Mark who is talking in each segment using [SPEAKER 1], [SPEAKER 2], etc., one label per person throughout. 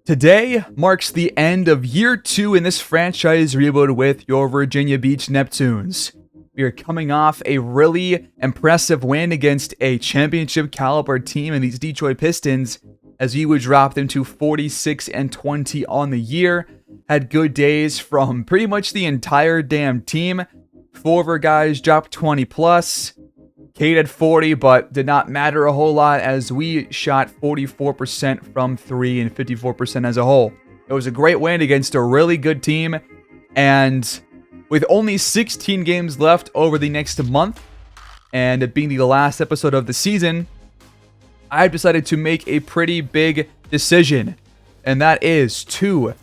[SPEAKER 1] Today marks the end of year 2 in this franchise rebuild with your Virginia Beach Neptunes. We are coming off a really impressive win against a championship caliber team in these Detroit Pistons, as we would drop them to 46-20 on the year. Had good days from pretty much the entire damn team. 4 of our guys dropped 20 plus. Kate had 40, but did not matter a whole lot as we shot 44% from 3 and 54% as a whole. It was a great win against a really good team, and with only 16 games left over the next month, and it being the last episode of the season, I've decided to make a pretty big decision, and that is to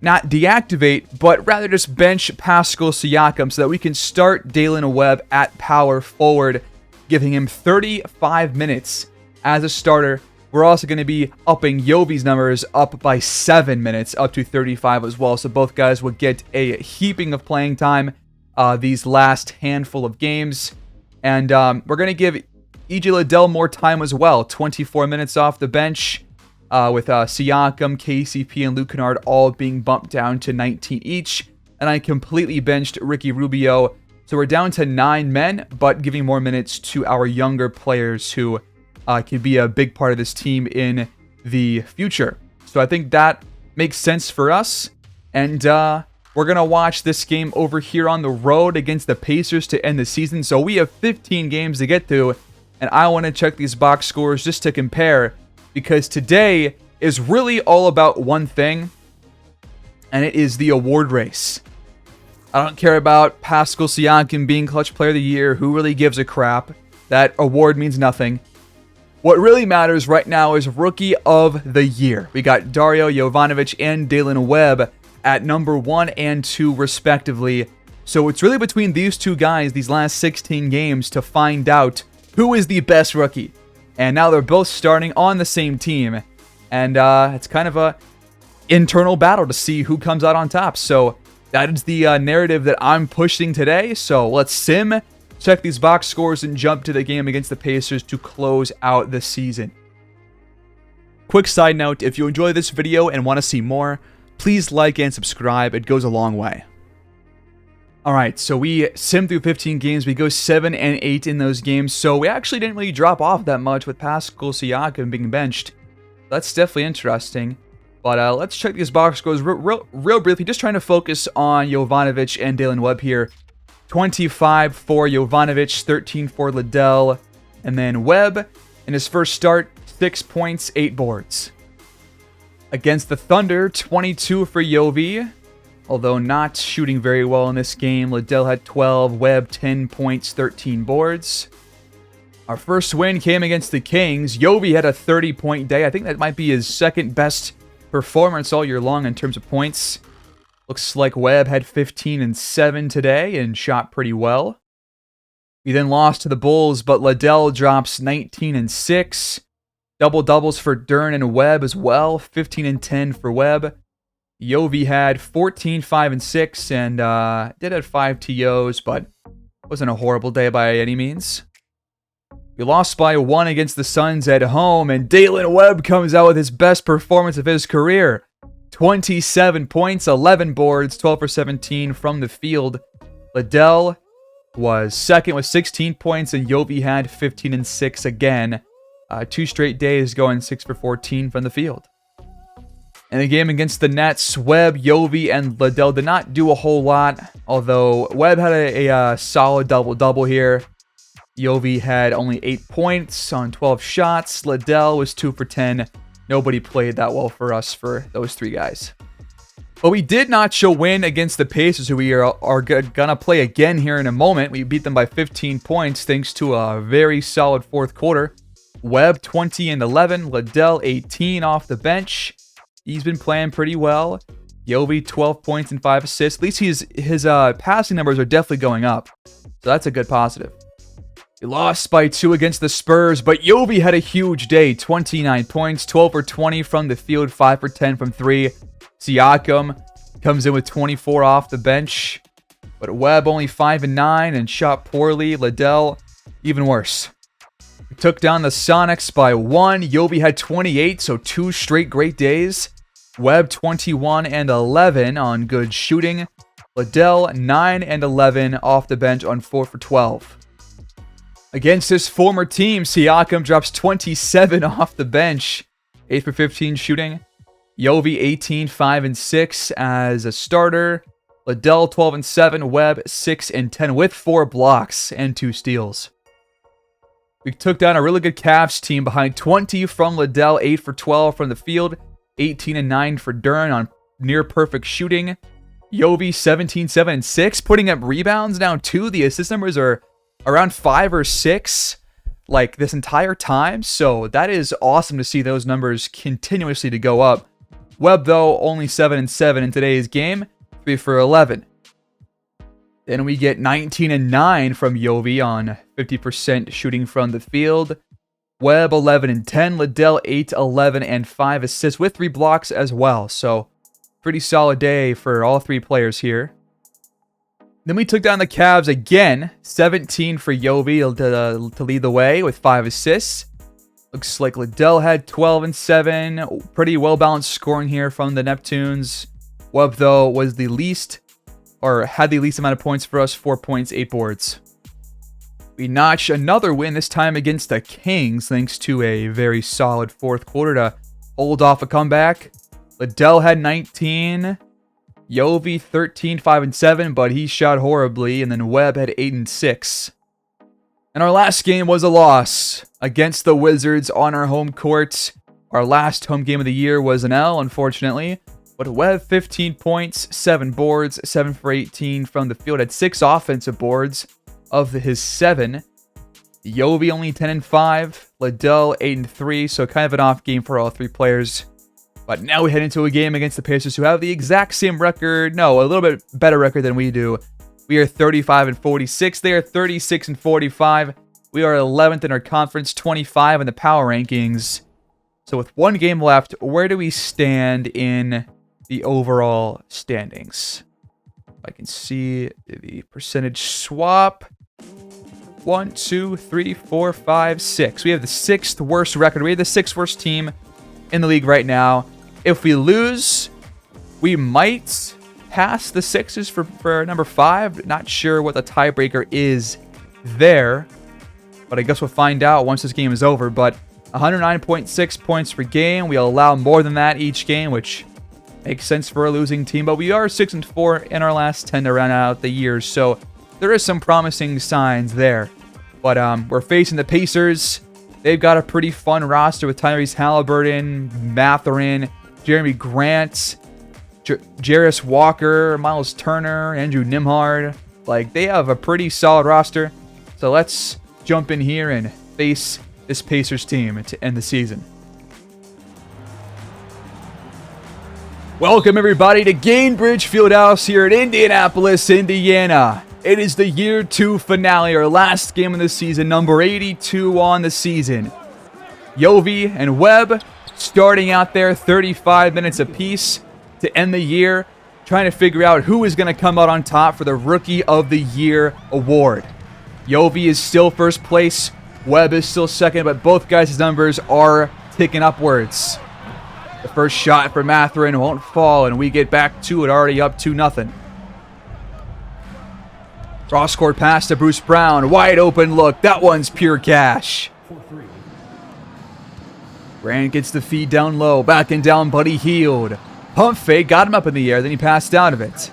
[SPEAKER 1] not deactivate, but rather just bench Pascal Siakam so that we can start Dalen Webb at power forward, giving him 35 minutes as a starter. We're also going to be upping Yovi's numbers up by 7 minutes, up to 35 as well. So both guys will get a heaping of playing time these last handful of games. And we're going to give E.J. Liddell more time as well. 24 minutes off the bench with Siakam, KCP, and Luke Kennard all being bumped down to 19 each. And I completely benched Ricky Rubio. So we're down to 9 men, but giving more minutes to our younger players who can be a big part of this team in the future. So I think that makes sense for us. And we're going to watch this game over here on the road against the Pacers to end the season. So we have 15 games to get through, and I want to check these box scores just to compare, because today is really all about one thing, and it is the award race. I don't care about Pascal Siakam being Clutch Player of the Year. Who really gives a crap? That award means nothing. What really matters right now is Rookie of the Year. We got Dario Jovanovic and Dalen Webb at number 1 and 2 respectively. So it's really between these two guys these last 16 games to find out who is the best rookie. And now they're both starting on the same team. And it's kind of a internal battle to see who comes out on top. So that is the narrative that I'm pushing today. So let's check these box scores, and jump to the game against the Pacers to close out the season. Quick side note, if you enjoy this video and want to see more, please like and subscribe. It goes a long way. Alright, so we sim through 15 games. We go 7-8 in those games. So we actually didn't really drop off that much with Pascal Siakam being benched. That's definitely interesting. But let's check these box scores real briefly. Just trying to focus on Jovanovic and Dalen Webb here. 25 for Jovanovic, 13 for Liddell. And then Webb, in his first start, 6 points, 8 boards. Against the Thunder, 22 for Yovi. Although not shooting very well in this game. Liddell had 12, Webb 10 points, 13 boards. Our first win came against the Kings. Yovi had a 30-point day. I think that might be his second best performance all year long in terms of points. Looks like Webb had 15 and 7 today and shot pretty well. We then lost to the Bulls, but Liddell drops 19 and 6. Double doubles for Dern and Webb as well. 15 and 10 for Webb. Yovi had 14, 5 and 6, and did have 5 TOs, but wasn't a horrible day by any means. We lost by 1 against the Suns at home, and Dalen Webb comes out with his best performance of his career. 27 points, 11 boards, 12 for 17 from the field. Liddell was second with 16 points, and Yovi had 15 and 6 again. 2 straight days going 6 for 14 from the field. In the game against the Nets, Webb, Yovi, and Liddell did not do a whole lot, although Webb had a solid double-double here. Yovi had only 8 points on 12 shots. Liddell was 2 for 10. Nobody played that well for us for those 3 guys. But we did not show win against the Pacers, who we are going to play again here in a moment. We beat them by 15 points thanks to a very solid fourth quarter. Webb 20 and 11. Liddell 18 off the bench. He's been playing pretty well. Yovi 12 points and 5 assists. At least his passing numbers are definitely going up. So that's a good positive. We lost by 2 against the Spurs, but Yovi had a huge day. 29 points, 12 for 20 from the field, 5 for 10 from 3. Siakam comes in with 24 off the bench. But Webb only 5 and 9 and shot poorly. Liddell, even worse. We took down the Sonics by 1. Yovi had 28, so 2 straight great days. Webb 21 and 11 on good shooting. Liddell 9 and 11 off the bench on 4 for 12. Against his former team, Siakam drops 27 off the bench, 8 for 15 shooting. Yovi 18, 5 and 6 as a starter. Liddell 12 and 7, Webb 6 and 10 with 4 blocks and 2 steals. We took down a really good Cavs team behind 20 from Liddell, 8 for 12 from the field, 18 and 9 for Dern on near perfect shooting. Yovi 17, 7 and 6, putting up rebounds now too. The assist numbers are around 5 or 6 like this entire time, so that is awesome to see those numbers continuously to go up. Webb though only 7 and 7 in today's game, 3 for 11. Then we get 19 and 9 from Yovi on 50% shooting from the field. Webb 11 and 10, Liddell 8, 11 and 5 assists with 3 blocks as well. So pretty solid day for all 3 players here. Then we took down the Cavs again, 17 for Yovi to lead the way with 5 assists. Looks like Liddell had 12 and 7, pretty well balanced scoring here from the Neptunes. Webb though was the least, or had the least amount of points for us, 4 points, 8 boards. We notch another win, this time against the Kings, thanks to a very solid fourth quarter to hold off a comeback. Liddell had 19, Yovi 13, 5 and 7, but he shot horribly, and then Webb had 8 and 6. And our last game was a loss against the Wizards on our home court. Our last home game of the year was an L, unfortunately. But Webb 15 points, 7 boards, 7 for 18 from the field, had 6 offensive boards of his 7. Yovi only 10 and 5, Liddell 8 and 3, so kind of an off game for all 3 players. But now we head into a game against the Pacers, who have the exact same record, no, a little bit better record than we do. We are 35 and 46, they are 36 and 45. We are 11th in our conference, 25 in the power rankings. So with 1 game left, where do we stand in the overall standings? I can see the percentage swap. 1, 2, 3, 4, 5, 6. We have the 6th worst record. We have the 6th worst team in the league right now. If we lose, we might pass the Sixers for number 5. Not sure what the tiebreaker is there, but I guess we'll find out once this game is over. But 109.6 points per game. We allow more than that each game, which makes sense for a losing team, but we are 6 and 4 in our last 10 to round out the year, so there is some promising signs there. But we're facing the Pacers. They've got a pretty fun roster with Tyrese Halliburton, Mathurin, Jeremy Grant, Jarris Walker, Miles Turner, Andrew Nimhard. Like, they have a pretty solid roster. So let's jump in here and face this Pacers team to end the season. Welcome everybody to Gainbridge Fieldhouse here in Indianapolis, Indiana. It is the year 2 finale, our last game of the season, number 82 on the season. Yovi and Webb starting out there 35 minutes apiece to end the year, trying to figure out who is going to come out on top for the Rookie of the Year award. Yovi is still first place, Webb is still second, but both guys' numbers are ticking upwards. The first shot for Mathurin won't fall, and we get back to it, already up 2-0. Cross-court pass to Bruce Brown. Wide open look. That one's pure cash. Grant gets the feed down low. Backing down, Buddy Hield. Pump fake. Got him up in the air. Then he passed out of it.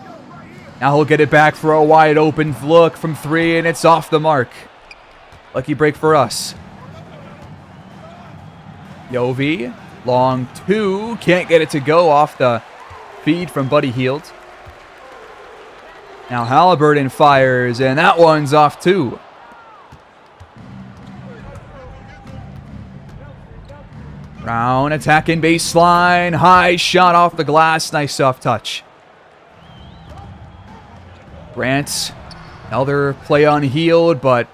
[SPEAKER 1] Now he'll get it back for a wide open look from 3, and it's off the mark. Lucky break for us. Yovi. Long 2. Can't get it to go off the feed from Buddy Hield. Now Halliburton fires, and that one's off too. Brown attacking baseline. High shot off the glass. Nice soft touch. Grant, another play on Hield, but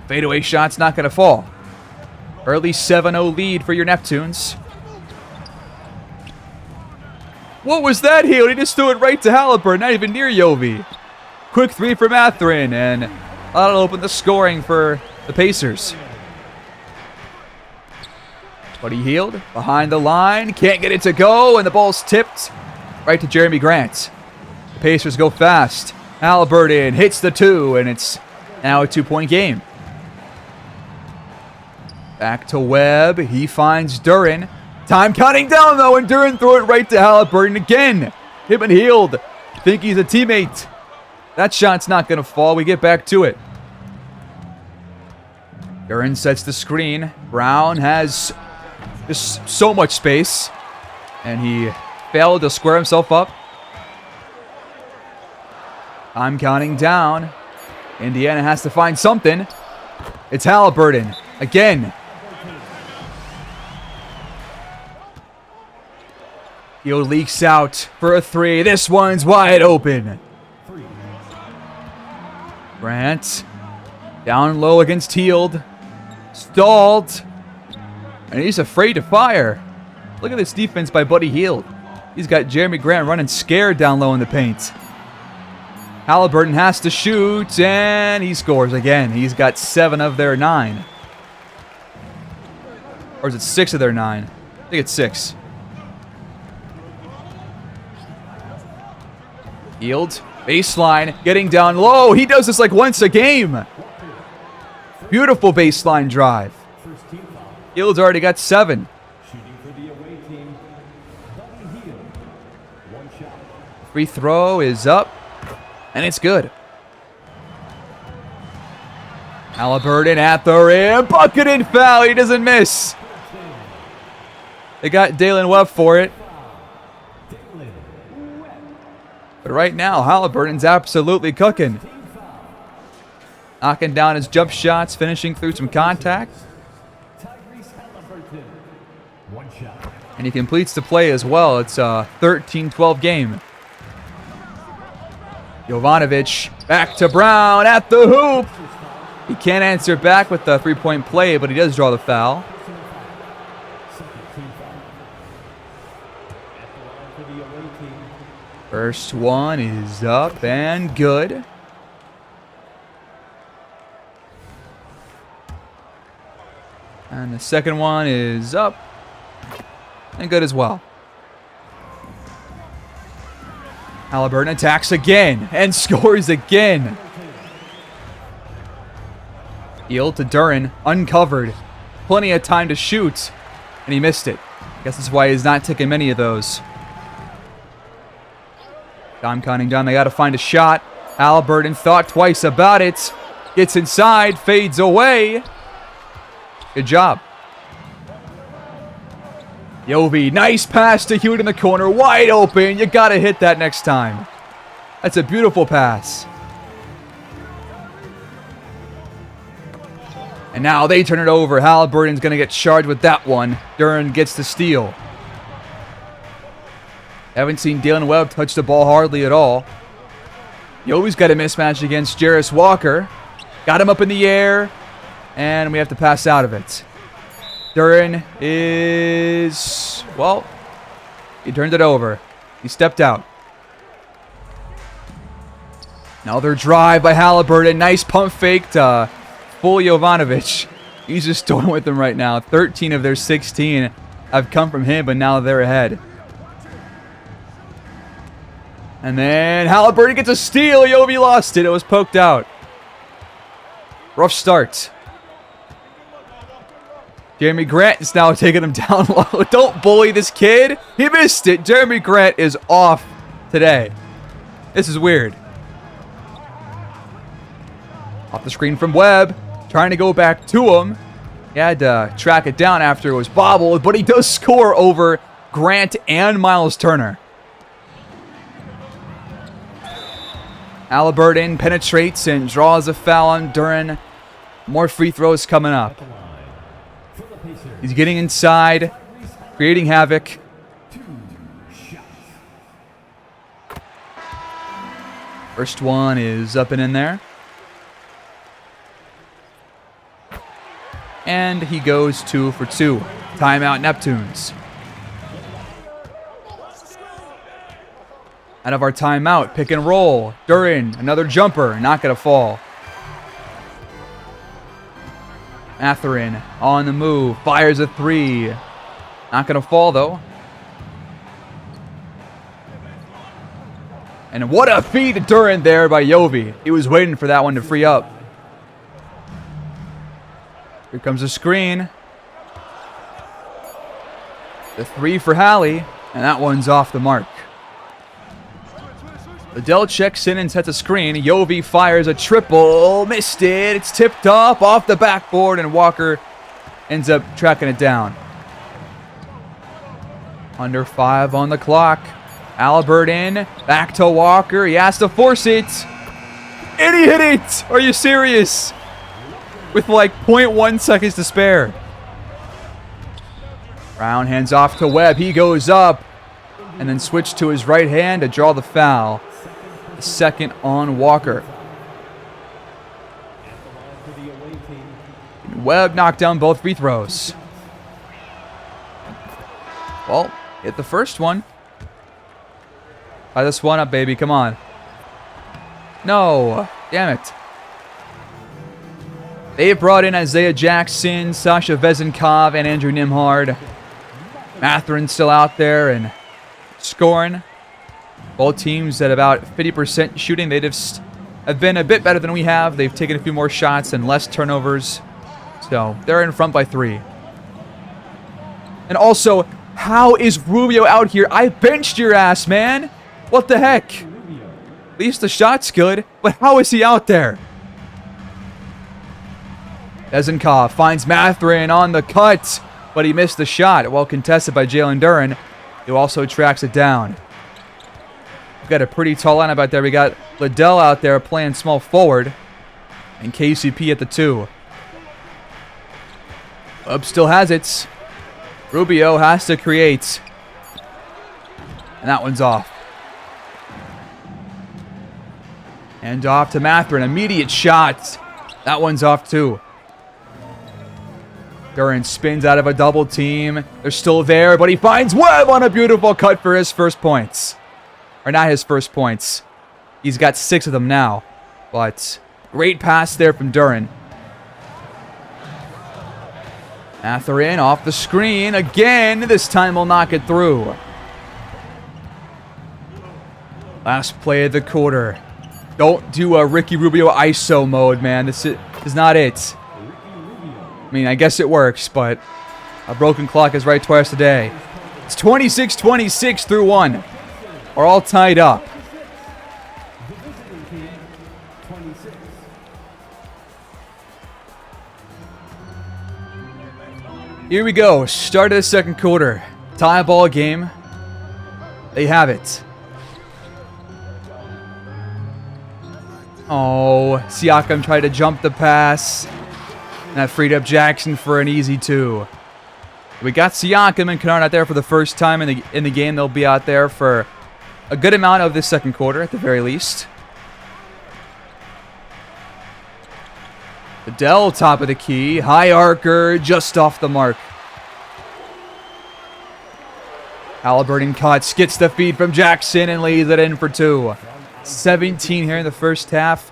[SPEAKER 1] fadeaway shot's not going to fall. Early 7-0 lead for your Neptunes. What was that, Hield? He just threw it right to Halliburton, not even near Yovi. Quick 3 for Mathurin, and that'll open the scoring for the Pacers. But he healed behind the line. Can't get it to go, and the ball's tipped right to Jeremy Grant. The Pacers go fast. Halliburton hits the 2, and it's now a 2-point game. Back to Webb. He finds Duren. Time counting down, though, and Duren threw it right to Halliburton again. Him and Healed. Think he's a teammate. That shot's not going to fall. We get back to it. Duren sets the screen. Brown has just so much space, and he failed to square himself up. Time counting down. Indiana has to find something. It's Halliburton again. Hield leaks out for a 3. This one's wide open. Grant down low against Hield. Stalled. And he's afraid to fire. Look at this defense by Buddy Hield. He's got Jeremy Grant running scared down low in the paint. Halliburton has to shoot, and he scores again. He's got 7 of their 9. Or is it 6 of their 9? I think it's 6. Hield, baseline, getting down low. He does this like once a game. Beautiful baseline drive. Hield's already got 7. Free throw is up, and it's good. Halliburton at the rim, bucket and foul. He doesn't miss. They got Dalen Webb for it. But right now, Halliburton's absolutely cooking. Knocking down his jump shots, finishing through some contact. And he completes the play as well. It's a 13-12 game. Jovanovic back to Brown at the hoop. He can't answer back with the three-point play, but he does draw the foul. First one is up and good. And the second one is up and good as well. Halliburton attacks again and scores again. Hield to Duren, uncovered. Plenty of time to shoot, and he missed it. I guess that's why he's not taking many of those. Time counting down, they got to find a shot. Halliburton thought twice about it. Gets inside, fades away. Good job. Yovi, nice pass to Hewitt in the corner, wide open. You got to hit that next time. That's a beautiful pass. And now they turn it over. Halliburton's going to get charged with that one. Duren gets the steal. Haven't seen Dalen Webb touch the ball hardly at all. Yovi's got a mismatch against Jarris Walker. Got him up in the air. And we have to pass out of it. Duren is... well, he turned it over. He stepped out. Another drive by Halliburton. Nice pump fake to full Jovanovic. He's just toying with them right now. 13 of their 16 have come from him, but now they're ahead. And then Halliburton gets a steal. Yovi lost it. It was poked out. Rough start. Jeremy Grant is now taking him down low. Don't bully this kid. He missed it. Jeremy Grant is off today. This is weird. Off the screen from Webb. Trying to go back to him. He had to track it down after it was bobbled, but he does score over Grant and Miles Turner. Halliburton penetrates and draws a foul on Duren. More free throws coming up. He's getting inside, creating havoc. First one is up and in there. And he goes 2 for 2. Timeout Neptunes. Out of our timeout, pick and roll. Duren, another jumper, not going to fall. Mathurin on the move, fires a 3. Not going to fall, though. And what a feed to Duren there by Yovi. He was waiting for that one to free up. Here comes a screen. The 3 for Hallie, and that one's off the mark. Liddell checks in and sets a screen. Yovi fires a triple. Missed it. It's tipped up off the backboard, and Walker ends up tracking it down. Under 5 on the clock. Albert in. Back to Walker. He has to force it. And he hit it. Are you serious? With like 0.1 seconds to spare. Brown hands off to Webb. He goes up. And then switch to his right hand to draw the foul. The second on Walker. Webb knocked down both free throws. Well, hit the first one. Tie this one up, baby. Come on. No. Damn it. They brought in Isaiah Jackson, Sasha Vezenkov, and Andrew Nimhard. Matherin's still out there and scoring. Both teams at about 50% shooting. They just have been a bit better than we have. They've taken a few more shots and less turnovers. So they're in front by 3. And also, how is Rubio out here? I benched your ass, man. What the heck? At least the shot's good, but how is he out there? Vezenkov finds Matherin on the cut, but he missed the shot. Well contested by Jalen Duren, who also tracks it down. We've got a pretty tall lineup out there. We got Liddell out there playing small forward, and KCP at the 2. Up still has it. Rubio has to create. And that one's off. And off to Matherin. Immediate shot. That one's off too. Duren spins out of a double team. They're still there, but he finds Webb on a beautiful cut for his first points. Or not his first points. He's got 6 of them now. But great pass there from Duren. Matherin off the screen again. This time will knock it through. Last play of the quarter. Don't do a Ricky Rubio ISO mode, man. This is not it. I mean, I guess it works, but a broken clock is right twice a day. It's 26-26 through 1. We're all tied up. Here we go. Start of the second quarter. Tie ball game. They have it. Oh, Siakam tried to jump the pass. And that freed up Jackson for an easy 2. We got Siakam and Kennard out there for the first time in the game. They'll be out there for a good amount of this second quarter at the very least. Liddell, top of the key. High arcer, just off the mark. Halliburton cuts, gets the feed from Jackson and lays it in for 2. 17 here in the first half.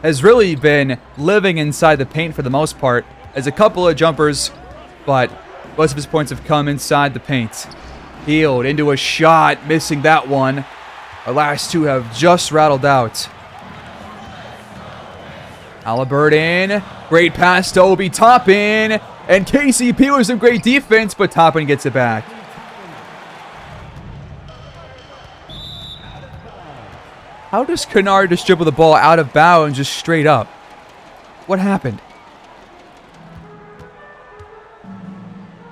[SPEAKER 1] Has really been living inside the paint for the most part. Has a couple of jumpers, but most of his points have come inside the paint. Healed into a shot, missing that one. Our last 2 have just rattled out. Halliburton, great pass to Obi Toppin, and KCP with some great defense, but Toppin gets it back. How does Kennard just dribble the ball out of bounds just straight up? What happened?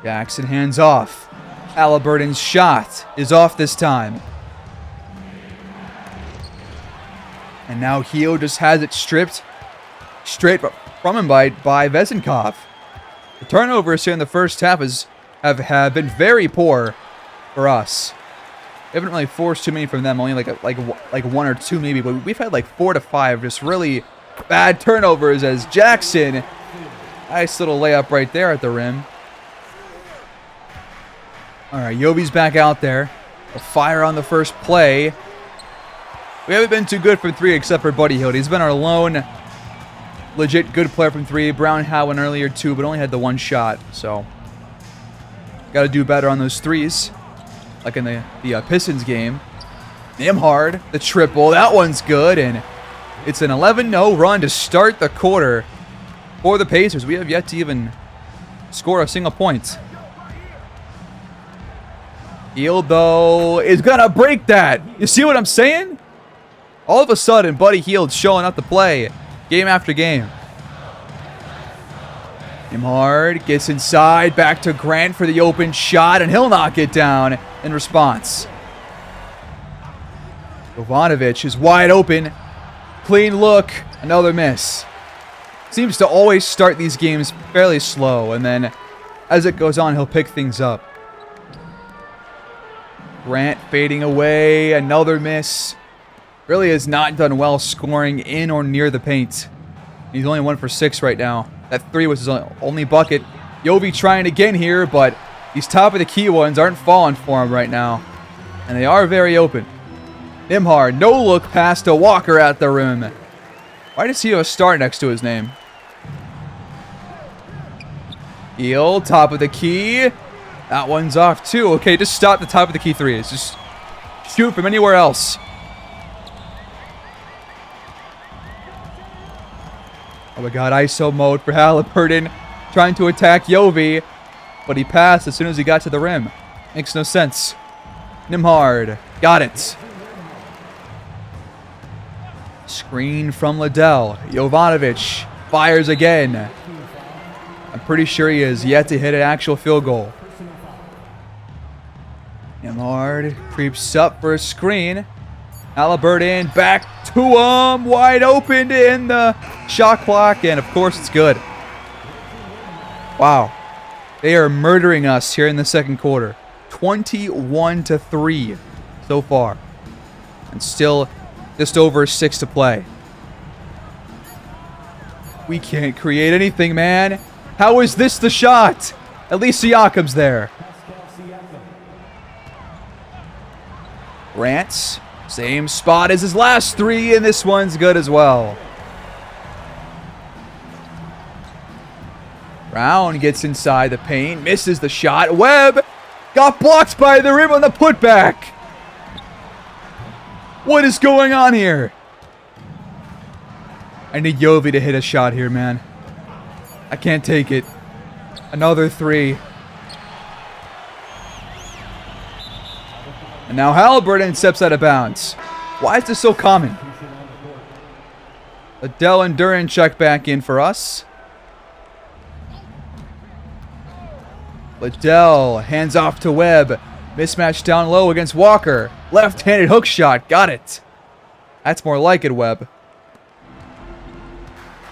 [SPEAKER 1] Jackson hands off. Halliburton's shot is off this time. And now Heo just has it stripped straight from him by Vezenkov. The turnovers here in the first half have been very poor for us. We haven't really forced too many from them, only like 1 or 2 maybe, but we've had like 4 to 5 just really bad turnovers as Jackson, nice little layup right there at the rim. All right, Yovi's back out there. A fire on the first play. We haven't been too good from 3 except for Buddy Hield. He's been our lone legit good player from 3. Brown had one earlier too, but only had the 1 shot, so. Got to do better on those threes, like in the Pistons game. Nembhard, the triple. That one's good, and it's an 11-0 run to start the quarter for the Pacers. We have yet to even score a single point. Hield, though, is going to break that. You see what I'm saying? All of a sudden, Buddy Hield's showing up to play game after game. Nembhard gets inside, back to Grant for the open shot, and he'll knock it down in response. Jovanovic is wide open. Clean look, another miss. Seems to always start these games fairly slow, and then as it goes on, he'll pick things up. Grant fading away, another miss. Really has not done well scoring in or near the paint. He's only 1 for 6 right now. That 3 was his only bucket. Yovi trying again here, but these top of the key ones aren't falling for him right now. And they are very open. Nembhard, no look pass to Walker at the rim. Why does he have a star next to his name? Hield, top of the key. That one's off too. Okay, just stop the top of the key threes. Just shoot from anywhere else. Oh my God, ISO mode for Halliburton. Trying to attack Yovi, but he passed as soon as he got to the rim. Makes no sense. Nembhard, got it. Screen from Liddell. Jovanovic fires again. I'm pretty sure he has yet to hit an actual field goal. Nembhard creeps up for a screen. Halliburton back to him. Wide open in the shot clock. And of course it's good. Wow. They are murdering us here in the second quarter. 21-3 so far. And still just over 6 to play. We can't create anything, man. How is this the shot? At least Siakam's there. Grant, same spot as his last 3, and this one's good as well. Brown gets inside the paint, misses the shot. Webb got blocked by the rim on the putback. What is going on here? I need Yovi to hit a shot here, man. I can't take it. Another 3. And now Halliburton steps out of bounds. Why is this so common? Liddell and Duran check back in for us. Liddell hands off to Webb. Mismatch down low against Walker. Left-handed hook shot. Got it. That's more like it, Webb.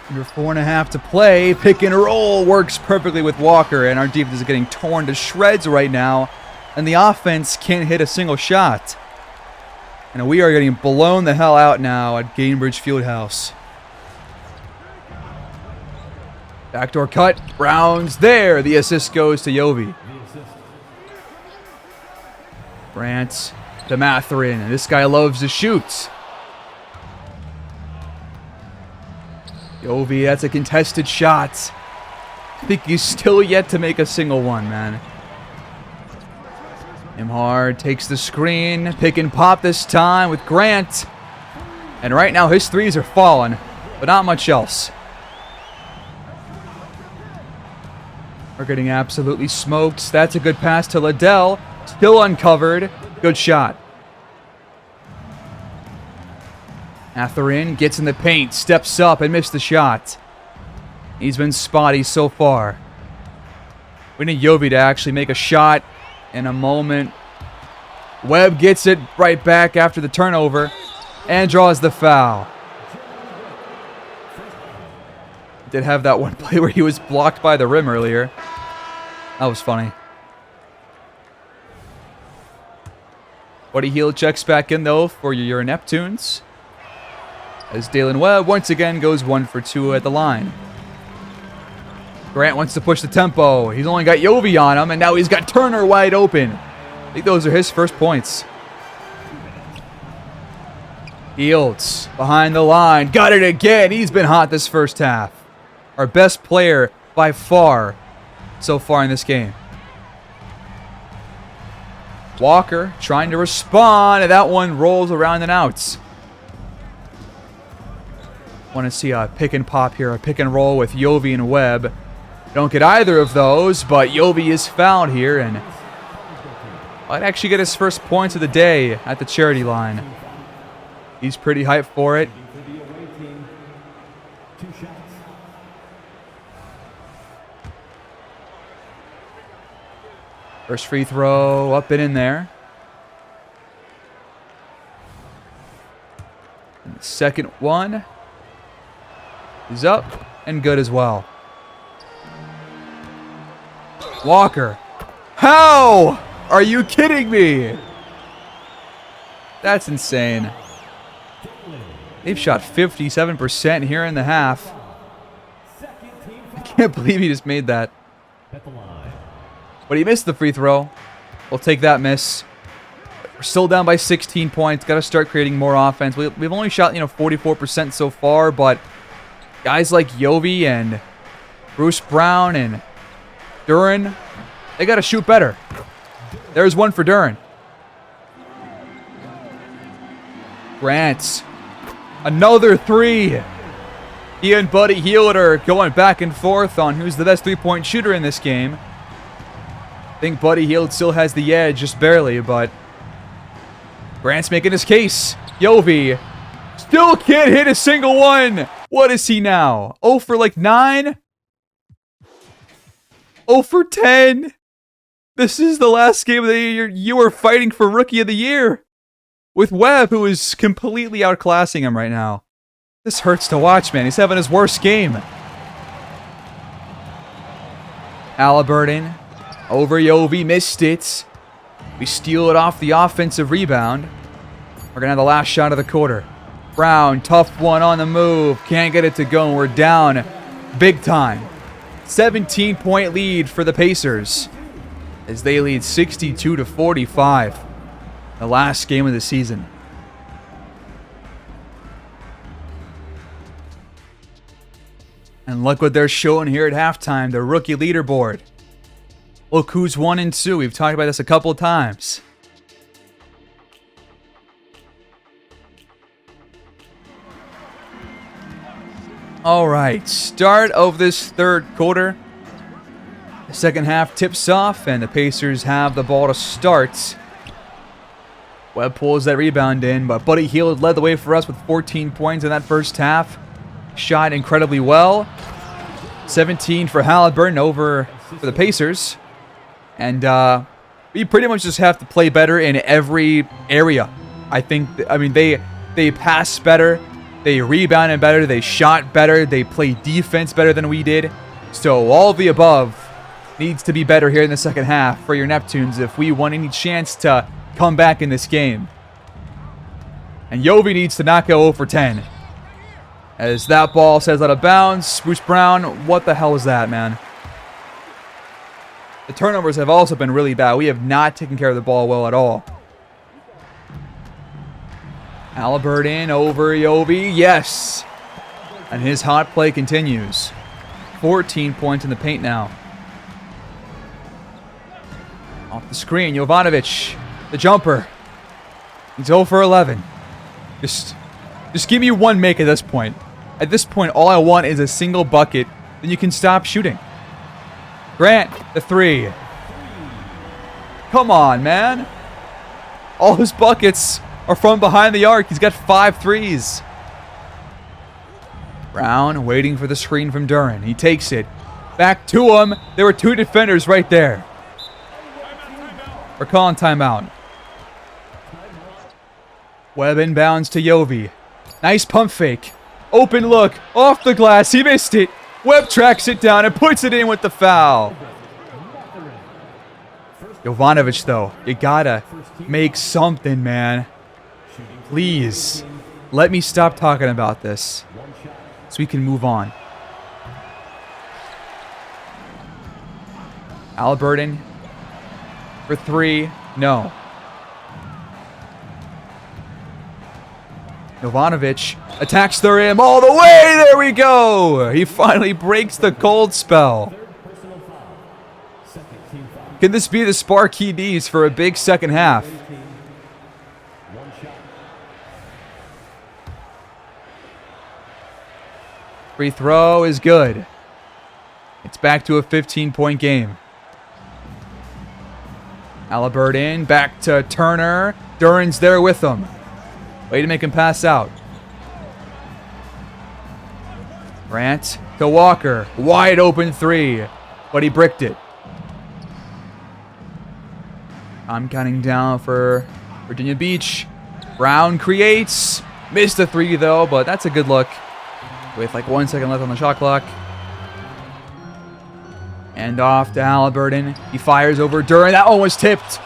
[SPEAKER 1] Under 4.5 to play. Pick and roll works perfectly with Walker, and our defense is getting torn to shreds right now, and the offense can't hit a single shot. And we are getting blown the hell out now at Gainbridge Fieldhouse. Backdoor cut. Brown's there. The assist goes to Yovi. Grant to Mathurin. This guy loves to shoot. Yovi, that's a contested shot. I think he's still yet to make a single one, man. Nembhard takes the screen. Pick and pop this time with Grant. And right now his 3s are falling, but not much else. We're getting absolutely smoked. That's a good pass to Liddell. Still uncovered. Good shot. Mathurin gets in the paint, steps up, and missed the shot. He's been spotty so far. We need Yovi to actually make a shot in a moment. Webb gets it right back after the turnover and draws the foul. Did have that one play where he was blocked by the rim earlier. That was funny. Buddy Hield checks back in, though, for your Neptunes. As Dalen Webb once again goes 1 for 2 at the line. Grant wants to push the tempo. He's only got Yovi on him, and now he's got Turner wide open. I think those are his first points. Hields behind the line. Got it again. He's been hot this first half. Our best player by far so far in this game. Walker trying to respond, and that one rolls around and out. Want to see a pick and pop here, a pick and roll with Yovi and Webb. Don't get either of those, but Yovi is fouled here, and might actually get his first points of the day at the charity line. He's pretty hyped for it. First free throw up and in there. And the second one is up and good as well. Walker. How? Are you kidding me? That's insane. They've shot 57% here in the half. I can't believe he just made that. But he missed the free throw. We'll take that miss. We're still down by 16 points. Got to start creating more offense. We've only shot, 44% so far, but guys like Yovi and Bruce Brown and Duran, they got to shoot better. There's one for Duran. Grant. Another three. He and Buddy Hield are going back and forth on who's the best three-point shooter in this game. I think Buddy Hield still has the edge, just barely, but Grant's making his case. Yovi still can't hit a single one. What is he now? 0 for 9? 0 for 10? This is the last game of the year. You are fighting for Rookie of the Year with Webb, who is completely outclassing him right now. This hurts to watch, man. He's having his worst game. Halliburton over Yovi, missed it. We steal it off the offensive rebound. We're going to have the last shot of the quarter. Brown, tough one on the move. Can't get it to go, and we're down big time. 17-point lead for the Pacers as they lead 62-45. The last game of the season. And look what they're showing here at halftime, the rookie leaderboard. Look who's 1 and 2. We've talked about this a couple of times. All right, start of this third quarter. The second half tips off, and the Pacers have the ball to start. Webb pulls that rebound in, but Buddy Hield led the way for us with 14 points in that first half. Shot incredibly well. 17 for Halliburton over for the Pacers. And we pretty much just have to play better in every area. I mean, they pass better. They rebounded better. They shot better. They played defense better than we did. So all of the above needs to be better here in the second half for your Neptunes if we want any chance to come back in this game. And Yovi needs to not go 0 for 10. As that ball says out of bounds. Bruce Brown, what the hell is that, man? The turnovers have also been really bad. We have not taken care of the ball well at all. Halliburton over Yovi. Yes. And his hot play continues. 14 points in the paint now. Off the screen, Jovanovic. The jumper. He's 0 for 11. Just give me one make at this point. At this point, all I want is a single bucket. Then you can stop shooting. Grant, the three. Come on, man. All his buckets are from behind the arc. He's got 5 threes. Brown waiting for the screen from Duran. He takes it. Back to him. There were 2 defenders right there. We're calling timeout. Webb inbounds to Yovi. Nice pump fake. Open look. Off the glass. He missed it. Webb tracks it down and puts it in with the foul. Jovanovic, though. You gotta make something, man. Please. Let me stop talking about this so we can move on. Halliburton for 3. No. Jovanovic attacks the rim all the way. There we go. He finally breaks the cold spell. Can this be the spark he needs for a big second half? Free throw is good. It's back to a 15-point game. Halliburton back to Turner. Duran's there with him. Way to make him pass out. Grant to Walker. Wide open three. But he bricked it. I'm counting down for Virginia Beach. Brown creates. Missed the three though, but that's a good look. With like 1 second left on the shot clock. And off to Halliburton. He fires over Duran. That one was tipped.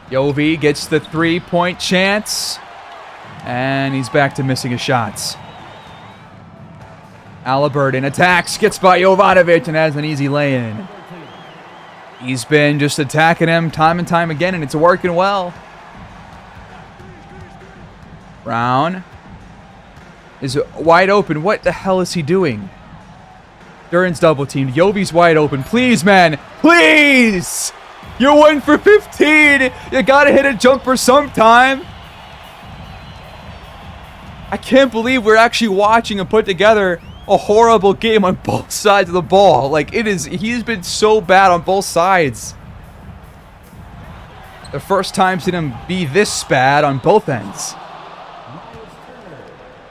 [SPEAKER 1] Yovi gets the three-point chance. And he's back to missing his shots. Halliburton attacks, gets by Jovanovic, and has an easy lay-in. He's been just attacking him time and time again, and it's working well. Brown is wide open. What the hell is he doing? Duran's double teamed. Yovi's wide open. Please, man. Please! You're 1 for 15. You gotta hit a jumper sometime. I can't believe we're actually watching and put together a horrible game on both sides of the ball. Like, he's been so bad on both sides. The first time seen him be this bad on both ends.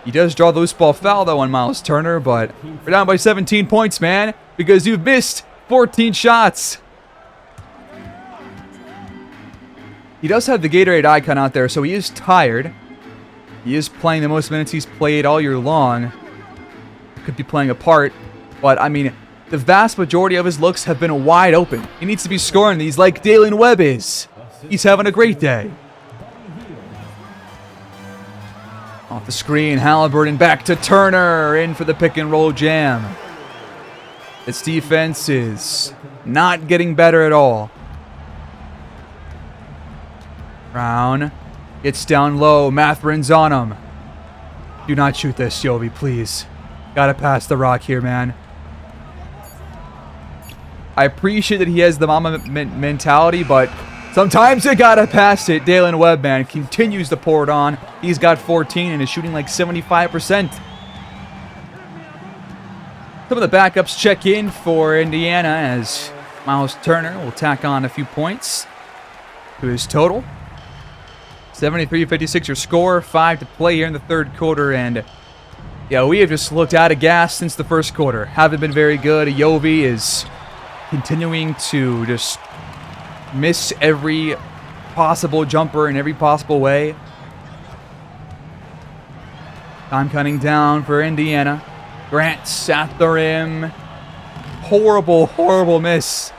[SPEAKER 1] He does draw the loose ball foul, though, on Miles Turner, but we're down by 17 points, man, because you've missed 14 shots. He does have the Gatorade icon out there, so he is tired. He is playing the most minutes he's played all year long. Could be playing a part, but, I mean, the vast majority of his looks have been wide open. He needs to be scoring these like Dalen Webb is. He's having a great day. Off the screen, Halliburton back to Turner, in for the pick and roll jam. This defense is not getting better at all. Brown gets down low, Matherin's on him. Do not shoot this, Yovi, please. Gotta pass the rock here, man. I appreciate that he has the mama mentality, but sometimes you gotta pass it. Dalen Webb, man, continues to pour it on. He's got 14 and is shooting like 75%. Some of the backups check in for Indiana as Miles Turner will tack on a few points to his total. 73-56 your score, 5 to play here in the third quarter, and yeah, we have just looked out of gas since the first quarter. Haven't been very good. Yovi is continuing to just miss every possible jumper in every possible way. Time cutting down for Indiana. Grant's at the rim. Horrible, horrible miss.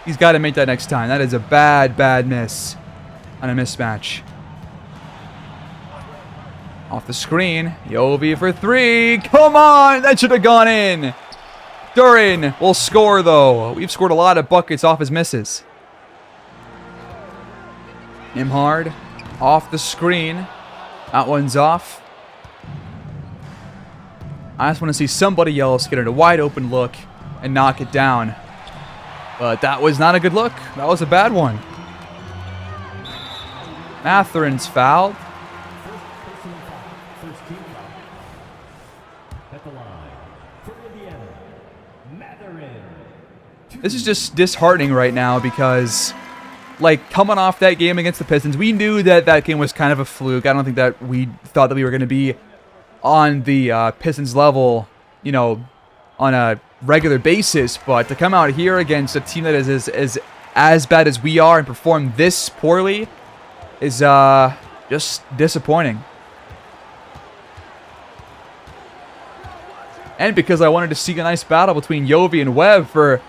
[SPEAKER 1] He's got to make that next time. That is a bad, bad miss on a mismatch. Off the screen, Yovi for three. Come on, that should have gone in. Duran will score, though. We've scored a lot of buckets off his misses. Nimhard off the screen. That one's off. I just want to see somebody else get a wide open look and knock it down. But that was not a good look. That was a bad one. Matherin's fouled. This is just disheartening right now because, like, coming off that game against the Pistons, we knew that that game was kind of a fluke. I don't think that we thought that we were going to be on the Pistons level, you know, on a regular basis. But to come out here against a team that is as bad as we are and perform this poorly is just disappointing. And because I wanted to see a nice battle between Yovi and Webb for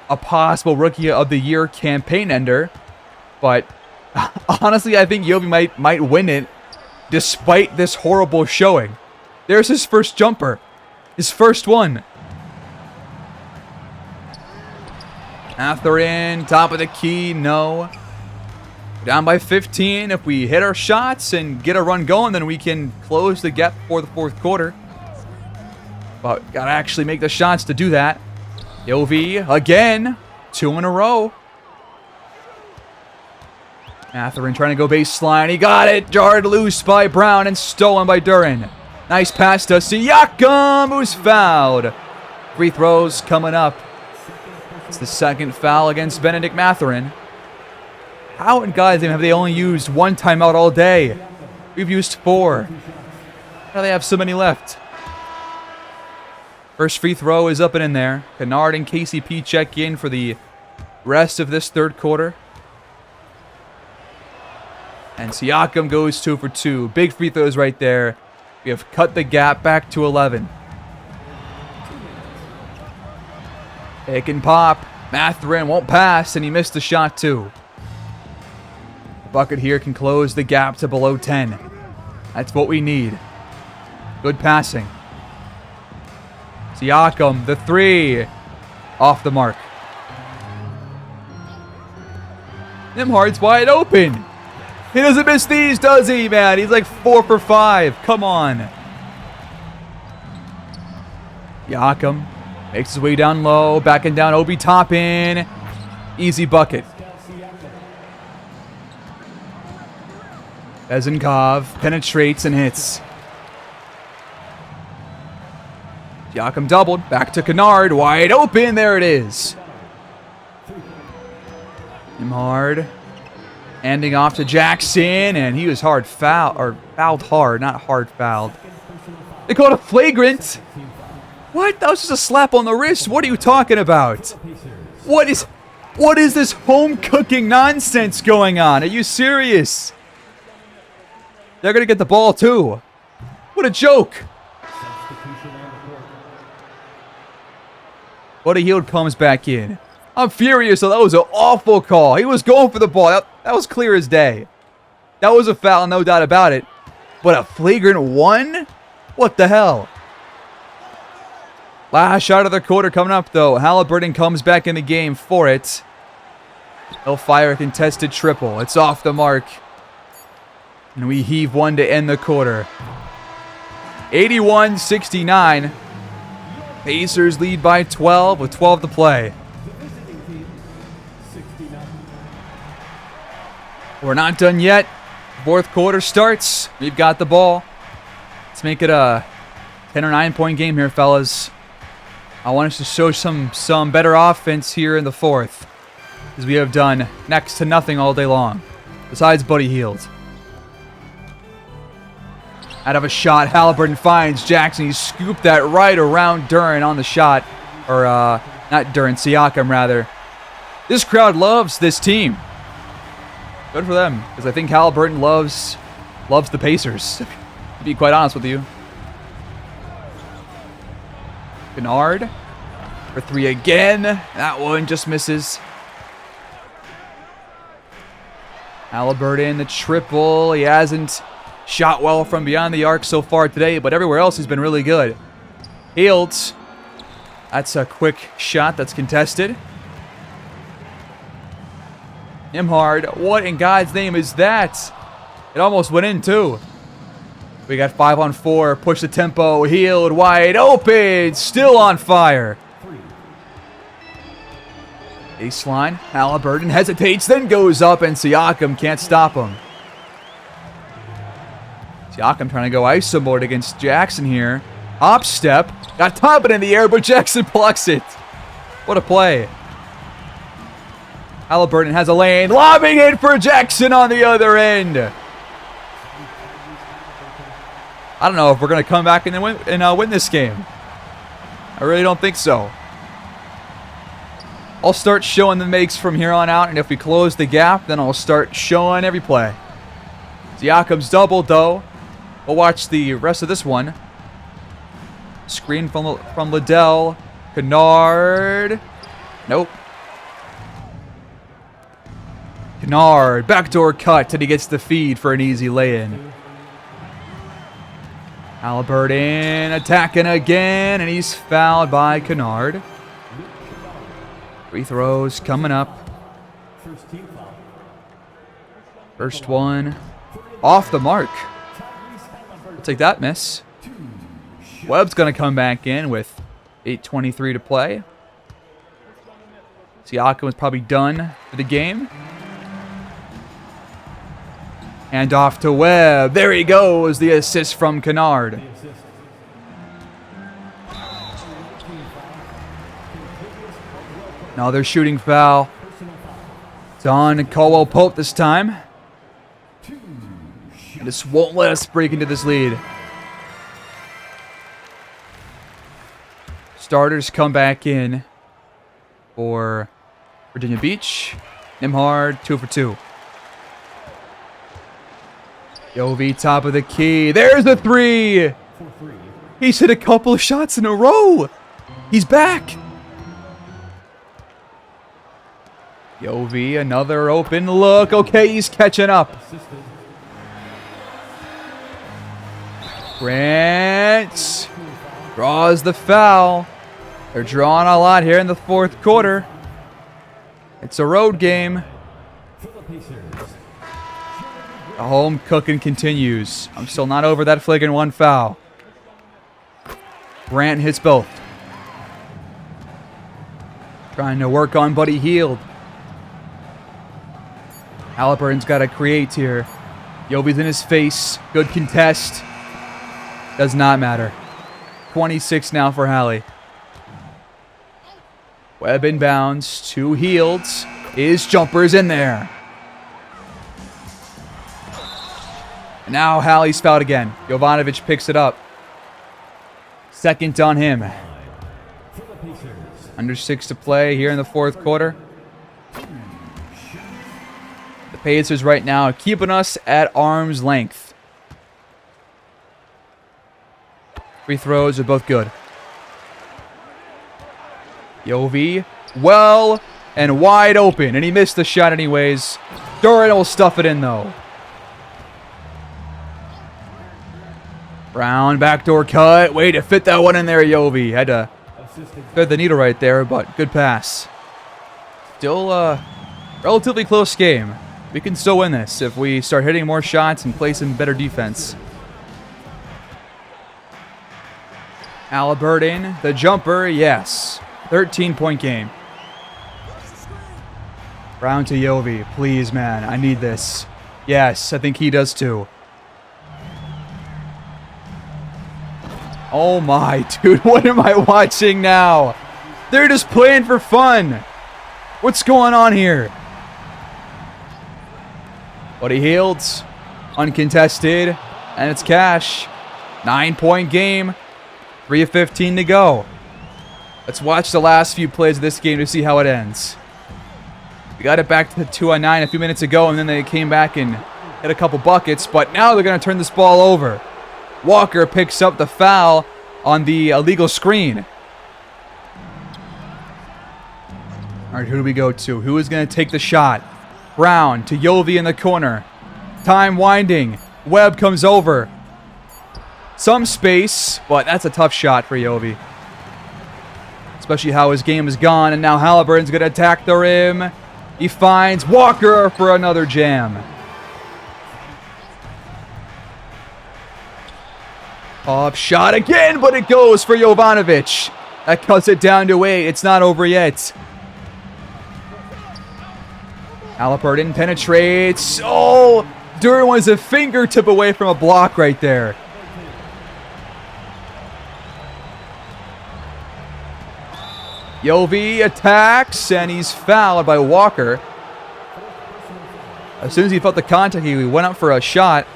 [SPEAKER 1] a possible Rookie of the Year campaign ender. But honestly, I think Yovi might win it despite this horrible showing. There's his first jumper. His first one. Matherin, top of the key, no. Down by 15. If we hit our shots and get a run going, then we can close the gap before the fourth quarter. But gotta actually make the shots to do that. Yovi again. 2 in a row. Mathurin trying to go baseline. He got it. Jarred loose by Brown and stolen by Duran. Nice pass to Siakam, who's fouled. Free throws coming up. It's the second foul against Benedict Mathurin. How in God's name have they only used 1 timeout all day? We've used 4. How do they have so many left? First free throw is up and in there. Kennard and KCP check in for the rest of this third quarter. And Siakam goes 2 for 2. Big free throws right there. We have cut the gap back to 11. Pick and pop. Mathurin won't pass, and he missed the shot too. The bucket here can close the gap to below 10. That's what we need. Good passing. Siakam, the 3. Off the mark. Nembhard's wide open. He doesn't miss these, does he, man? He's like 4 for 5. Come on. Siakam makes his way down low. Backing down. Obi Toppin. Easy bucket. Bezenkov penetrates and hits. Siakam doubled. Back to Kennard. Wide open. There it is. Nembhard. Handing off to Jackson, and he was hard fouled hard, not hard fouled. They called it flagrant. What? That was just a slap on the wrist. What are you talking about? What is this home cooking nonsense going on? Are you serious? They're gonna get the ball too. What a joke. Buddy Hield comes back in. I'm furious, so that was an awful call. He was going for the ball. That was clear as day. That was a foul, no doubt about it. But a flagrant 1? What the hell? Last shot of the quarter coming up, though. Halliburton comes back in the game for it. He'll fire a contested triple. It's off the mark. And we heave 1 to end the quarter. 81-69. Pacers lead by 12 with 12 to play. We're not done yet. Fourth quarter starts. We've got the ball. Let's make it a 10 or 9 point game here, fellas. I want us to show some better offense here in the fourth, as we have done next to nothing all day long, besides Buddy Hield. Out of a shot, Halliburton finds Jackson. He scooped that right around Duran on the shot. Or, not Duran, Siakam, rather. This crowd loves this team. Good for them, because I think Halliburton loves the Pacers, to be quite honest with you. Kennard for 3 again. That one just misses. Halliburton, the triple. He hasn't shot well from beyond the arc so far today, but everywhere else he's been really good. Hield. That's a quick shot that's contested. Nembhard, what in God's name is that? It almost went in too. We got 5 on 4. Push the tempo. Hield wide open. Still on fire. Baseline. Halliburton hesitates, then goes up, and Siakam can't stop him. Siakam trying to go iso mode against Jackson here. Hop step. Got Toppin in the air, but Jackson blocks it. What a play. Halliburton has a lane. Lobbing it for Jackson on the other end. I don't know if we're going to come back and win this game. I really don't think so. I'll start showing the makes from here on out, and if we close the gap, then I'll start showing every play. Siakam's doubled, though. We'll watch the rest of this one. Screen from Liddell. Kennard. Nope. Kennard. Backdoor cut, and he gets the feed for an easy lay-in. Halliburton attacking again, and he's fouled by Kennard. Free throws coming up. First one off the mark. I'll take that miss. Webb's going to come back in with 8:23 to play. Siakam was probably done for the game. And off to Webb. There he goes. The assist from Kennard. Another shooting foul. It's on Caldwell Pope this time. And this won't let us break into this lead. Starters come back in for Virginia Beach. Nimhard, 2 for 2. Yovi, top of the key. There's the 3. He's hit a couple of shots in a row. He's back. Yovi, another open look. Okay, he's catching up. Grant draws the foul. They're drawing a lot here in the fourth quarter. It's a road game. The home cooking continues. I'm still not over that flick and 1 foul. Grant hits both. Trying to work on Buddy Hield. Halliburton's got to create here. Yovi's in his face. Good contest. Does not matter. 26 now for Hallie. Webb inbounds to Hields. His jumper's in there. And now Hallie's fouled again. Jovanovic picks it up. Second on him. Under 6 to play here in the fourth quarter. The Pacers right now are keeping us at arm's length. Free throws are both good. Yovi, well and wide open. And he missed the shot anyways. Durant will stuff it in though. Brown, backdoor cut. Way to fit that one in there, Yovi. Had to thread the needle right there, but good pass. Still a relatively close game. We can still win this if we start hitting more shots and play some better defense. Halliburton, the jumper, yes. 13-point game. Brown to Yovi. Please, man, I need this. Yes, I think he does too. Oh my, dude, what am I watching now? They're just playing for fun. What's going on here? Buddy Hields, uncontested, and it's cash. 9-point game, 3 of 15 to go. Let's watch the last few plays of this game to see how it ends. We got it back to the 2-on-9 a few minutes ago, and then they came back and hit a couple buckets, but now they're going to turn this ball over. Walker picks up the foul on the illegal screen. All right, who do we go to? Who is going to take the shot? Brown to Yovi in the corner. Time winding. Webb comes over. Some space, but that's a tough shot for Yovi. Especially how his game is gone, and now Halliburton's going to attack the rim. He finds Walker for another jam. Up shot again, but it goes for Jovanovic. That cuts it down to 8. It's not over yet. Halliburton penetrates. Oh, Durant was a fingertip away from a block right there. Yovi attacks, and he's fouled by Walker. As soon as he felt the contact, he went up for a shot.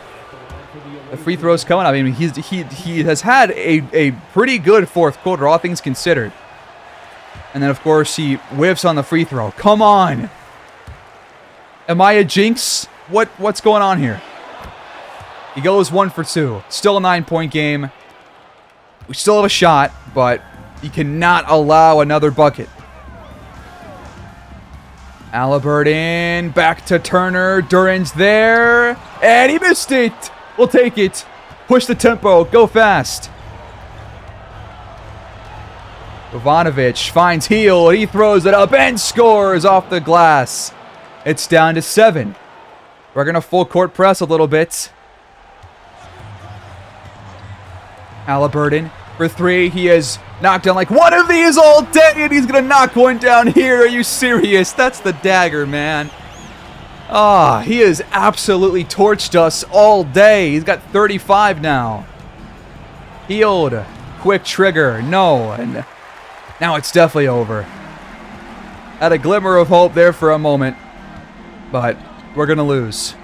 [SPEAKER 1] The free throw's coming up. I mean, he has had a pretty good fourth quarter, all things considered. And then, of course, he whiffs on the free throw. Come on. Am I a jinx? What's going on here? He goes 1 for 2. Still a 9-point game. We still have a shot, but you cannot allow another bucket. Halliburton back to Turner. Durant's there. And he missed it. We'll take it. Push the tempo. Go fast. Jovanovic finds Hield. He throws it up and scores off the glass. It's down to 7. We're going to full court press a little bit. Halliburton for three. He has knocked down like one of these all day, and he's going to knock one down here. Are you serious? That's the dagger, man. He has absolutely torched us all day. He's got 35 now. Healed. Quick trigger. No. And now it's definitely over. Had a glimmer of hope there for a moment, but we're going to lose.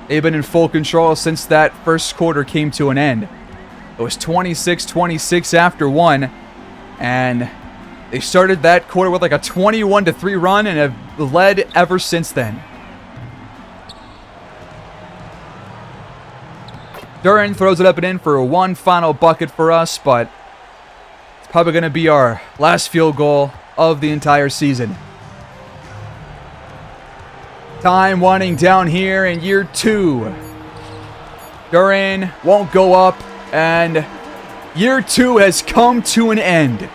[SPEAKER 1] They've been in full control since that first quarter came to an end. It was 26-26 after one, and they started that quarter with like a 21-3 run and have led ever since then. Duran throws it up and in for one final bucket for us, but it's probably going to be our last field goal of the entire season. Time winding down here in year two. Duran won't go up, and year two has come to an end.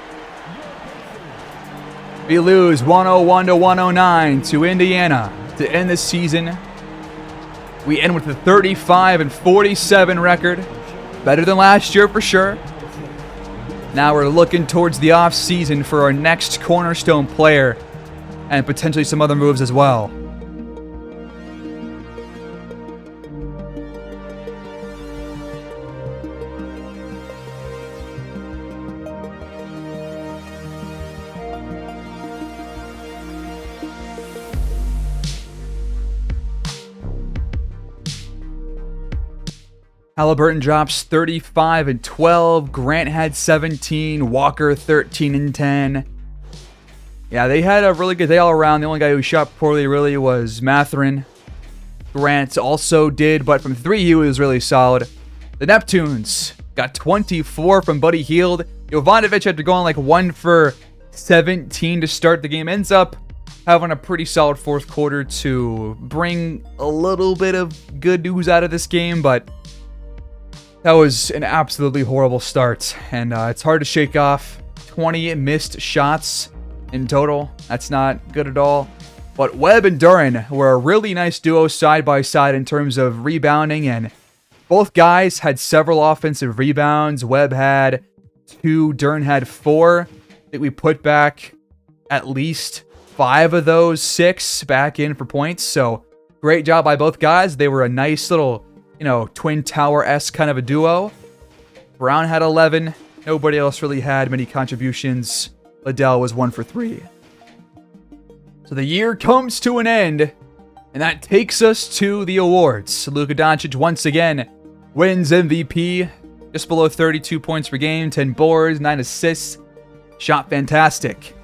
[SPEAKER 1] We lose 101-109 to Indiana to end the season. We end with a 35-47 record. Better than last year for sure. Now we're looking towards the offseason for our next cornerstone player and potentially some other moves as well. Halliburton drops 35 and 12. Grant had 17. Walker 13 and 10. Yeah, they had a really good day all around. The only guy who shot poorly really was Mathurin. Grant also did, but from three he was really solid. The Neptunes got 24 from Buddy Hield. Jovanovic, after going like 1 for 17 to start the game, ends up having a pretty solid fourth quarter to bring a little bit of good news out of this game, but that was an absolutely horrible start, and it's hard to shake off. 20 missed shots in total. That's not good at all. But Webb and Duran were a really nice duo side by side in terms of rebounding, and both guys had several offensive rebounds. Webb had 2, Duran had 4. I think we put back at least 5 of those 6 back in for points. So great job by both guys. They were a nice little, Twin Tower-esque kind of a duo. Brown had 11. Nobody else really had many contributions. Liddell was 1 for 3. So the year comes to an end, and that takes us to the awards. Luka Doncic once again wins MVP. Just below 32 points per game, 10 boards, 9 assists. Shot fantastic.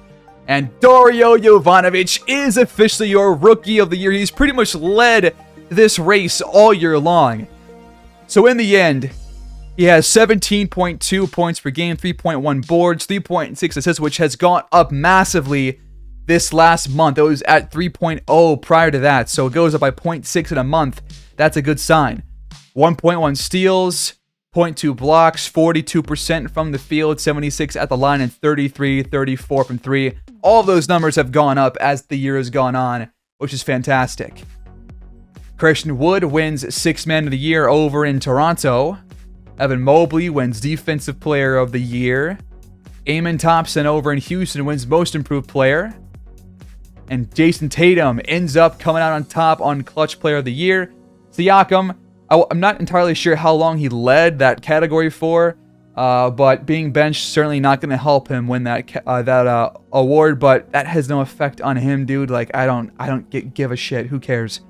[SPEAKER 1] And Dario Jovanovic is officially your Rookie of the Year. He's pretty much led this race all year long. So in the end, he has 17.2 points per game, 3.1 boards, 3.6 assists, which has gone up massively this last month. It was at 3.0 prior to that, so it goes up by 0.6 in a month. That's a good sign. 1.1 steals, 0.2 blocks, 42% from the field, 76 at the line, and 34 from 3. All of those numbers have gone up as the year has gone on, which is fantastic. Christian Wood wins Sixth Man of the Year over in Toronto. Evan Mobley wins Defensive Player of the Year. Amon Thompson over in Houston wins Most Improved Player. And Jason Tatum ends up coming out on top on Clutch Player of the Year. Siakam, I'm not entirely sure how long he led that category for, but being benched certainly not going to help him win that award. But that has no effect on him, dude. Like I don't give a shit. Who cares?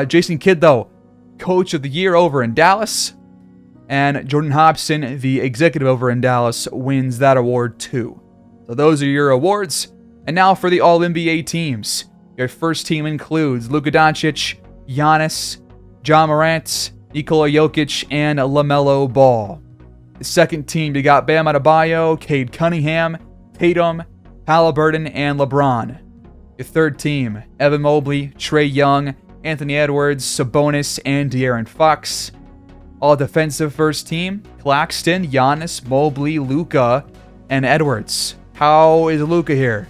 [SPEAKER 1] Jason Kidd, though, Coach of the Year over in Dallas. And Jordan Hobson, the executive over in Dallas, wins that award too. So those are your awards. And now for the All-NBA teams. Your first team includes Luka Doncic, Giannis, Ja Morant, Nikola Jokic, and LaMelo Ball. The second team, you got Bam Adebayo, Cade Cunningham, Tatum, Halliburton, and LeBron. Your third team, Evan Mobley, Trae Young, Anthony Edwards, Sabonis, and De'Aaron Fox. All defensive first team, Claxton, Giannis, Mobley, Luka, and Edwards. How is Luka here?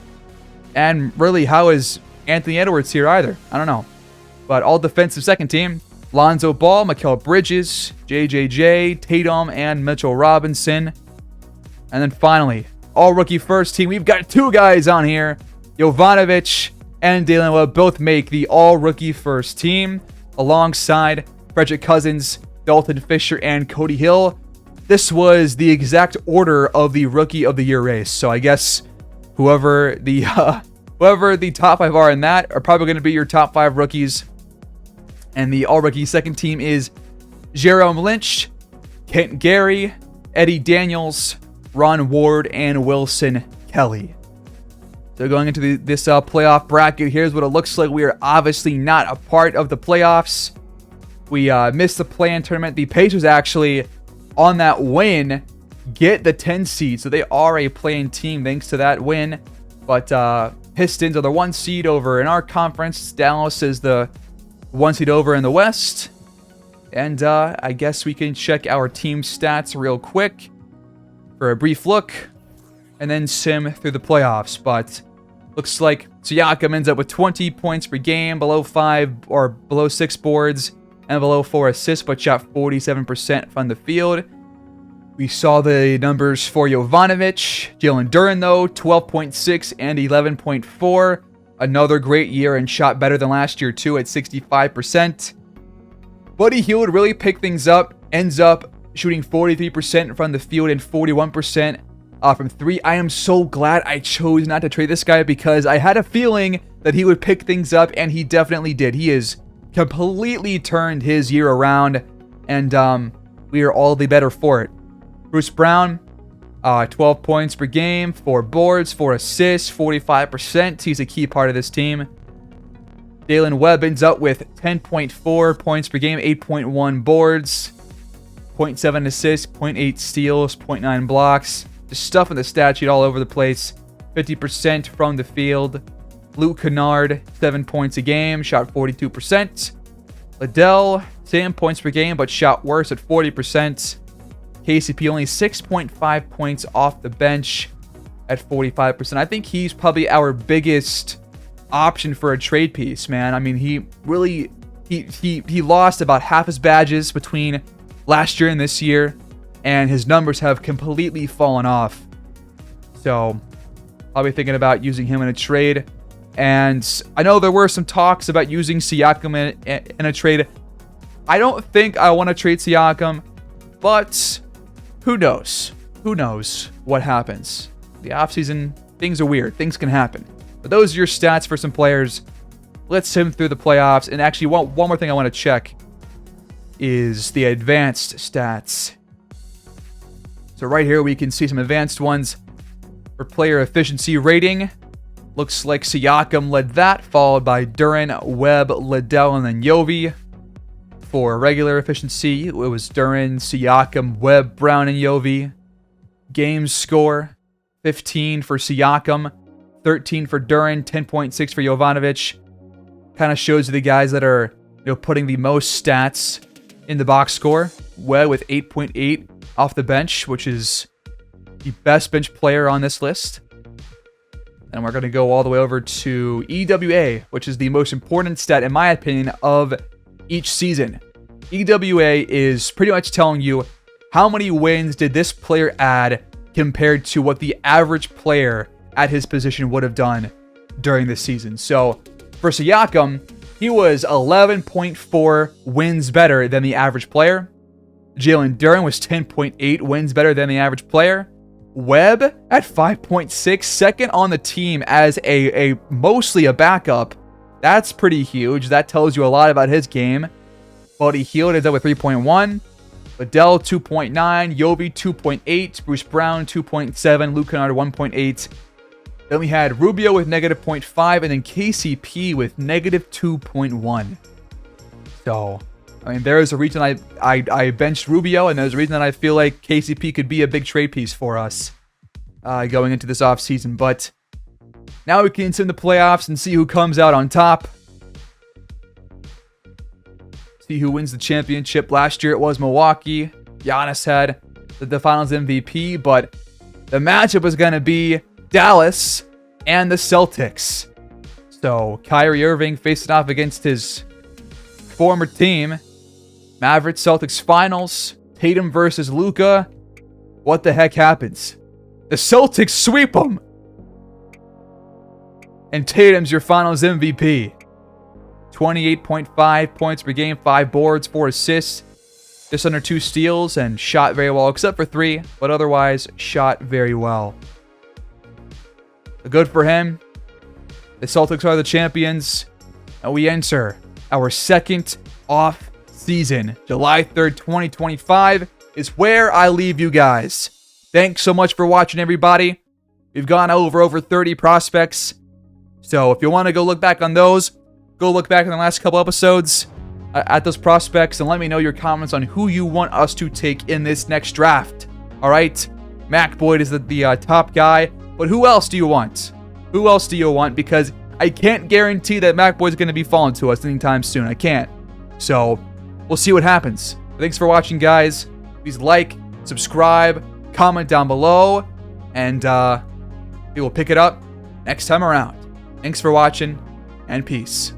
[SPEAKER 1] And really, how is Anthony Edwards here either? I don't know. But all defensive second team, Lonzo Ball, Mikal Bridges, JJJ, Tatum, and Mitchell Robinson. And then finally, all-rookie first team. We've got 2 guys on here. Jovanovic and Dalen Webb both make the all-rookie first team, alongside Frederick Cousins, Dalton Fisher, and Cody Hill. This was the exact order of the Rookie of the Year race. So I guess whoever the top 5 are in that are probably going to be your top 5 rookies. And the all-rookie second team is Jerome Lynch, Kent Gary, Eddie Daniels, Ron Ward, and Wilson Kelly. So going into this playoff bracket, here's what it looks like. We are obviously not a part of the playoffs. We missed the play-in tournament. The Pacers actually, on that win, get the 10 seed. So they are a play-in team thanks to that win. But Pistons are the 1 seed over in our conference. Dallas is the 1 seed over in the West. And I guess we can check our team stats real quick for a brief look, and then sim through the playoffs. But looks like Siakam ends up with 20 points per game, below 5 or below 6 boards, and below 4 assists, but shot 47% from the field. We saw the numbers for Jovanovic. Jalen Duren, though, 12.6 and 11.4. Another great year and shot better than last year, too, at 65%. Buddy Hield really picked things up, ends up shooting 43% from the field and 41% from 3. I am so glad I chose not to trade this guy because I had a feeling that he would pick things up, and he definitely did. He has completely turned his year around, and we are all the better for it. Bruce Brown, 12 points per game, 4 boards, 4 assists, 45%. He's a key part of this team. Dalen Webb ends up with 10.4 points per game, 8.1 boards, 0.7 assists, 0.8 steals, 0.9 blocks. Just stuff in the stat sheet all over the place. 50% from the field. Luke Kennard, 7 points a game, shot 42%. Liddell, same points per game, but shot worse at 40%. KCP only 6.5 points off the bench at 45%. I think he's probably our biggest option for a trade piece, man. I mean, he really he lost about half his badges between last year and this year, and his numbers have completely fallen off. So I'll be thinking about using him in a trade. And I know there were some talks about using Siakam in a trade. I don't think I want to trade Siakam, but who knows? Who knows what happens? The offseason, things are weird. Things can happen. But those are your stats for some players. Let's sim through the playoffs. And actually, one more thing I want to check is the advanced stats. So right here, we can see some advanced ones for player efficiency rating. Looks like Siakam led that, followed by Duren, Webb, Liddell, and then Yovi. For regular efficiency, it was Duren, Siakam, Webb, Brown, and Yovi. Game score, 15 for Siakam, 13 for Duren, 10.6 for Jovanovic. Kind of shows you the guys that are, putting the most stats in the box score. Webb with 8.8 off the bench, which is the best bench player on this list. And we're going to go all the way over to EWA, which is the most important stat, in my opinion, of each season. EWA is pretty much telling you how many wins did this player add compared to what the average player at his position would have done during this season. So for Siakam, he was 11.4 wins better than the average player. Jalen Duren was 10.8 wins better than the average player. Webb at 5.6, second on the team as a mostly a backup. That's pretty huge. That tells you a lot about his game. Buddy Hield ends up with 3.1. Liddell 2.9. Yovi 2.8. Bruce Brown 2.7. Luke Kennard 1.8. Then we had Rubio with negative 0.5, and then KCP with negative 2.1. So, I mean, there's a reason I benched Rubio, and there's a reason that I feel like KCP could be a big trade piece for us going into this offseason. But now we can sim the playoffs and see who comes out on top. See who wins the championship. Last year it was Milwaukee. Giannis had the finals MVP, but the matchup was going to be Dallas and the Celtics. So Kyrie Irving facing off against his former team Mavericks Celtics finals. Tatum versus Luka. What the heck happens? The Celtics sweep them. And Tatum's your finals MVP. 28.5 points per game, 5 boards, 4 assists, just under 2 steals, and shot very well, except for 3, but otherwise shot very well. Good for him. The Celtics are the champions, and we enter our second off season. July 3rd, 2025 is where I leave you guys. Thanks so much for watching, everybody. We've gone over 30 prospects. So if you want to go look back on those, go look back in the last couple episodes at those prospects and let me know your comments on who you want us to take in this next draft. All right? Mac Boyd is the top guy, but who else do you want? Who else do you want? Because I can't guarantee that Mac Boyd's going to be falling to us anytime soon. I can't. So we'll see what happens. Thanks for watching, guys. Please like, subscribe, comment down below, and we will pick it up next time around. Thanks for watching, and peace.